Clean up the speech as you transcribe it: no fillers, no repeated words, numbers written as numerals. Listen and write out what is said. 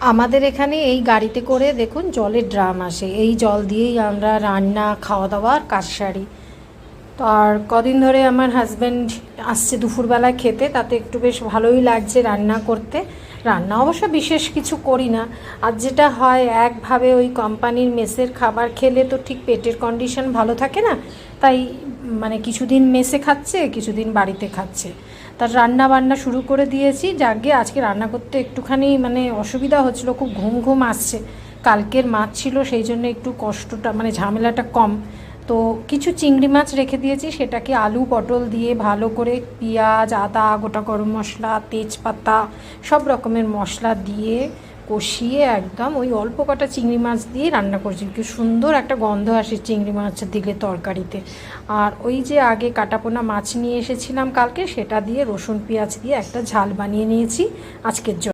আমাদের এখানে এই গাড়িতে করে দেখুন জলের ড্রাম আসে, এই জল দিয়েই আমরা রান্না খাওয়া দাওয়ার কাজ সারি। তো আর কদিন ধরে আমার হাজব্যান্ড আসছে দুপুরবেলায় খেতে, তাতে একটু বেশ ভালোই লাগছে রান্না করতে। রান্না অবশ্য বিশেষ কিছু করি না। আর যেটা হয়, একভাবে ওই কোম্পানির মেসের খাবার খেলে তো ঠিক পেটের কন্ডিশন ভালো থাকে না, তাই মানে কিছুদিন মেসে খাচ্ছে, কিছুদিন বাড়িতে খাচ্ছে। তার রান্না বান্না শুরু করে দিয়েছি। যাকে আজকে রান্না করতে একটুখানি মানে অসুবিধা হচ্ছিলো, খুব ঘুম ঘুম আসছে। কালকের মাছ ছিল, সেই জন্য একটু কষ্টটা মানে ঝামেলাটা কম। তো কিছু চিংড়ি মাছ রেখে দিয়েছি, সেটাকে আলু পটল দিয়ে ভালো করে পেঁয়াজ আদা গোটা গরম মশলা তেজপাতা সব রকমের মশলা দিয়ে কষিয়ে একদম ওই অল্প কটা চিংড়ি মাছ দিয়ে রান্না করছি। কি সুন্দর একটা গন্ধ আসে চিংড়ি মাছ দিলে তরকারিতে। আর ওই যে আগে কাটাপোনা মাছ নিয়ে এসেছিলাম কালকে, সেটা দিয়ে রসুন পেঁয়াজ দিয়ে একটা ঝাল বানিয়ে নিয়েছি আজকের জন্য।